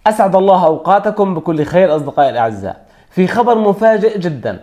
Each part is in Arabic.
أسعد الله أوقاتكم بكل خير أصدقائي الأعزاء. في خبر مفاجئ جدا،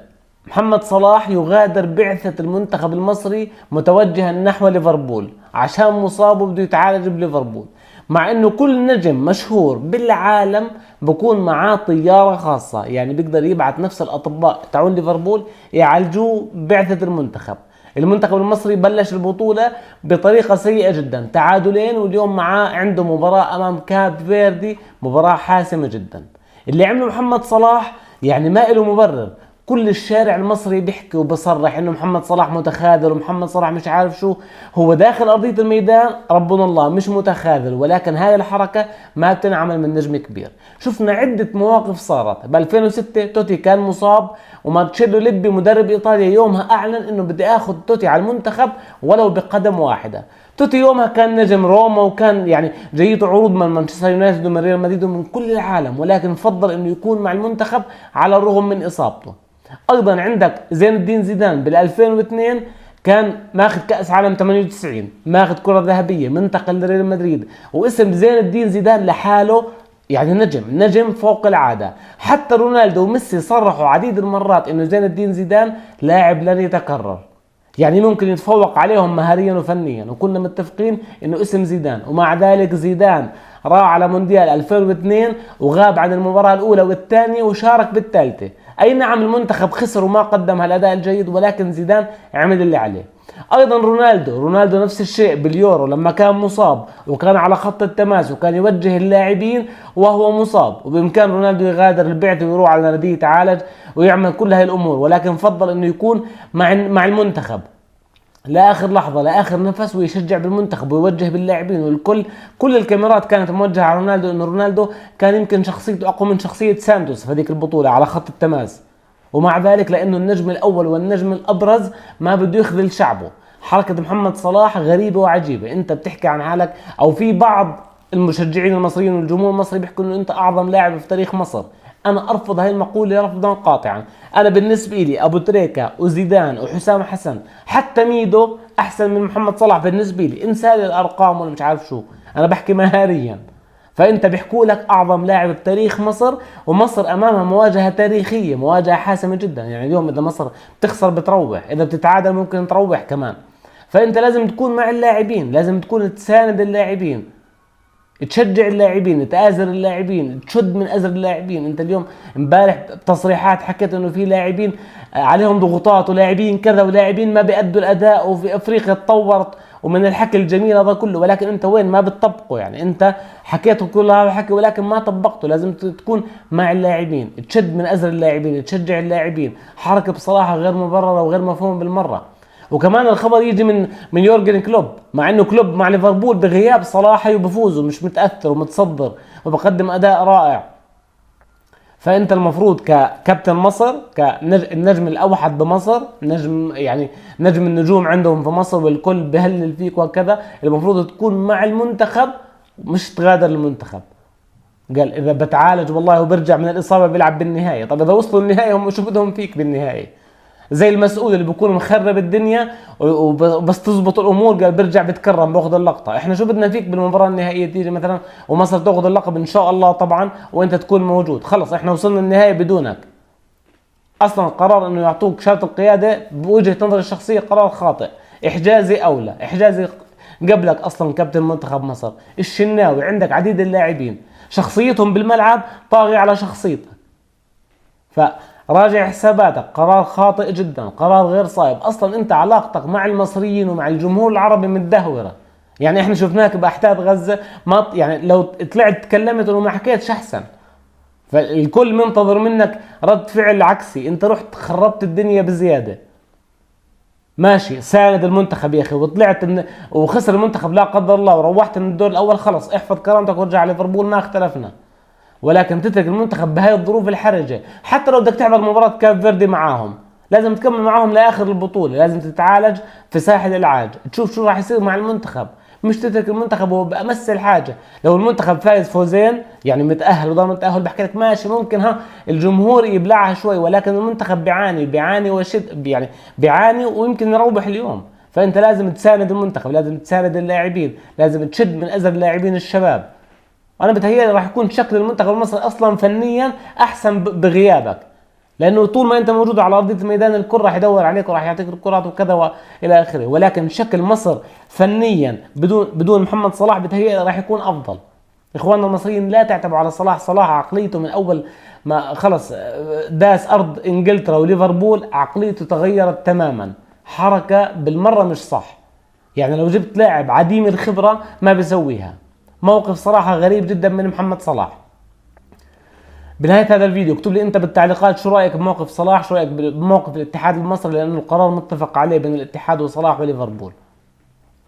محمد صلاح يغادر بعثة المنتخب المصري متوجها نحو ليفربول عشان مصاب وبده يتعالج بليفربول، مع انه كل نجم مشهور بالعالم بكون معاه طيارة خاصة، يعني بيقدر يبعث نفس الأطباء تاعون ليفربول يعالجوه بعثة المنتخب. المنتخب المصري بلش البطولة بطريقة سيئة جدا، تعادلين، واليوم معاه عنده مباراة امام كاب فيردي، مباراة حاسمة جدا. اللي عمله محمد صلاح يعني ما له مبرر. كل الشارع المصري بيحكي وبصرح انه محمد صلاح متخاذل ومحمد صلاح مش عارف شو. هو داخل ارضية الميدان ربنا الله مش متخاذل، ولكن هاي الحركة ما بتنعمل من نجم كبير. شفنا عدة مواقف صارت. ب 2006 توتي كان مصاب ومارتشيلو ليبي مدرب ايطاليا يومها اعلن انه بدي اخذ توتي على المنتخب ولو بقدم واحدة. توتي يومها كان نجم روما وكان يعني جيته عروض من مانشستر يونايتد ومن ريال مدريد ومن كل العالم، ولكن فضل انه يكون مع المنتخب على الرغم من اصابته. ايضا عندك زين الدين زيدان بال 2002 كان ماخذ كاس عالم 98، ماخذ كره ذهبيه، منتقل لريال مدريد، واسم زين الدين زيدان لحاله يعني نجم فوق العاده. حتى رونالدو وميسي صرحوا عديد المرات انه زين الدين زيدان لاعب لن يتكرر، يعني ممكن يتفوق عليهم مهاريا وفنيا، وكنا متفقين انه اسم زيدان. ومع ذلك زيدان راح على مونديال 2002 وغاب عن المباراة الاولى والثانية وشارك بالثالثة. اي نعم المنتخب خسر وما قدم هالاداء الجيد، ولكن زيدان عمل اللي عليه. ايضا رونالدو نفس الشيء باليورو لما كان مصاب وكان على خط التماس وكان يوجه اللاعبين وهو مصاب، وبامكان رونالدو يغادر البعثة ويروح على نادي يتعالج ويعمل كل هاي الامور، ولكن فضل انه يكون مع المنتخب لاخر لحظه لاخر نفس ويشجع بالمنتخب ويوجه باللاعبين، كل الكاميرات كانت موجهه على رونالدو، انه رونالدو كان يمكن شخصيته اقوى من شخصيه سانتوس في هذيك البطوله على خط التماس. ومع ذلك لانه النجم الاول والنجم الابرز ما بده يخذل شعبه. حركه محمد صلاح غريبه وعجيبه. انت بتحكي عن حالك، او في بعض المشجعين المصريين والجمهور المصري بيحكوا انه انت اعظم لاعب في تاريخ مصر. انا ارفض هاي المقوله رفضا قاطعا. انا بالنسبه لي ابو تريكه وزيدان وحسام حسن حتى ميدو احسن من محمد صلاح بالنسبه لي. انسى لي الارقام ولا مش عارف شو، انا بحكي مهاريا. فانت بيحكوا لك اعظم لاعب بتاريخ مصر، ومصر امامها مواجهه تاريخيه، مواجهه حاسمه جدا. يعني اليوم اذا مصر بتخسر بتروح، اذا بتتعادل ممكن تروح كمان. فانت لازم تكون مع اللاعبين، لازم تكون تساند اللاعبين، تشجع اللاعبين، تآزر اللاعبين، تشد من أزر اللاعبين. انت اليوم امبارح تصريحات حكت انه في لاعبين عليهم ضغوطات ولاعبين كذا ولاعبين ما بيأدوا الاداء، وفي افريقيا تطورت ومن الحكي الجميل هذا كله، ولكن انت وين ما بتطبقه. يعني انت حكيته كل هذا الحكي ولكن ما طبقته. لازم تكون مع اللاعبين، تشد من أزر اللاعبين، تشجع اللاعبين. حركة بصراحة غير مبررة وغير مفهومة بالمرة. وكمان الخبر يجي من يورجن كلوب، مع انه كلوب مع ليفربول بغياب صلاح وبفوز ومش متاثر ومتصدر وبقدم اداء رائع. فانت المفروض ككابتن مصر، كالنجم الاوحد بمصر، نجم النجوم عندهم في مصر والكل بهلل فيك وكذا، المفروض تكون مع المنتخب مش تغادر المنتخب. قال اذا بتعالج والله وبرجع من الاصابه بيلعب بالنهايه. طب اذا وصلوا النهايه هم شو بدهم فيك بالنهايه؟ زي المسؤول اللي بيكون مخرب الدنيا وبس تزبط الامور قال برجع بتكرم باخذ اللقطه. احنا شو بدنا فيك بالمباراه النهائيه تيجي مثلا ومصر تاخذ اللقب ان شاء الله طبعا وانت تكون موجود؟ خلص احنا وصلنا النهايه بدونك. اصلا قرار انه يعطوك شرط القياده بوجهه نظري الشخصيه قرار خاطئ. احجازي اولى، احجازي قبلك اصلا كابتن منتخب مصر. الشناوي، عندك عديد اللاعبين شخصيتهم بالملعب طاغي على شخصيتك. راجع حساباتك، قرار خاطئ جدا، قرار غير صائب. اصلا انت علاقتك مع المصريين ومع الجمهور العربي متدهوره. يعني احنا شفناك باحداث غزه، ما يعني لو طلعت تكلمت وما حكيتش احسن. فالكل منتظر منك رد فعل عكسي، انت رحت خربت الدنيا بزياده. ماشي ساند المنتخب يا اخي وطلعت وخسر المنتخب لا قدر الله وروحت من الدور الاول، خلص احفظ كرامتك وارجع على ليفربول، ما اختلفنا. ولكن تترك المنتخب بهاي الظروف الحرجة. حتى لو بدك تحضر مباراة كاب فيردي معاهم لازم تكمل معاهم لاخر البطولة، لازم تتعالج في ساحل العاج، تشوف شو راح يصير مع المنتخب. مش تترك المنتخب وهو بأمس الحاجة. لو المنتخب فايز فوزين يعني متأهل وضامن التأهل بحكي لك ماشي، ممكن الجمهور يبلعها شوي، ولكن المنتخب بيعاني وشد، يعني بيعاني ويمكن يروح اليوم. فانت لازم تساند المنتخب، لازم تساند اللاعبين، لازم تشد من أزر اللاعبين الشباب. وانا بتهيألي راح يكون شكل المنتخب المصري اصلا فنيا احسن بغيابك، لانه طول ما انت موجود على ارضيه ميدان الكره راح يدور عليك وراح يعطيك الكرات وكذا والى اخره. ولكن شكل مصر فنيا بدون محمد صلاح بتهيألي راح يكون افضل. اخواننا المصريين لا تعتبوا على صلاح. صلاح عقليته من اول ما خلص داس ارض انجلترا وليفربول عقليته تغيرت تماما، حركه بالمره مش صح. يعني لو جبت لاعب عديم الخبره ما بيسويها. موقف صراحه غريب جدا من محمد صلاح. بنهايه هذا الفيديو اكتب لي انت بالتعليقات شو رايك بموقف صلاح، شو رايك بموقف الاتحاد المصري، لانه القرار متفق عليه بين الاتحاد وصلاح وليفربول.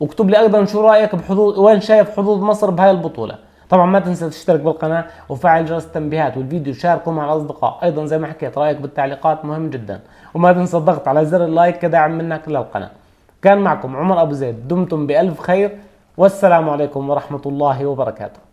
واكتب لي ايضا شو رايك بحظوظ، وين شايف حظوظ مصر بهاي البطوله. طبعا ما تنسى تشترك بالقناه وفعل جرس التنبيهات، والفيديو شاركه مع الاصدقاء. ايضا زي ما حكيت رايك بالتعليقات مهم جدا، وما تنسى الضغط على زر اللايك كدعم منك للقناه. كان معكم عمر ابو زيد، دمتم بالف خير، والسلام عليكم ورحمه الله وبركاته.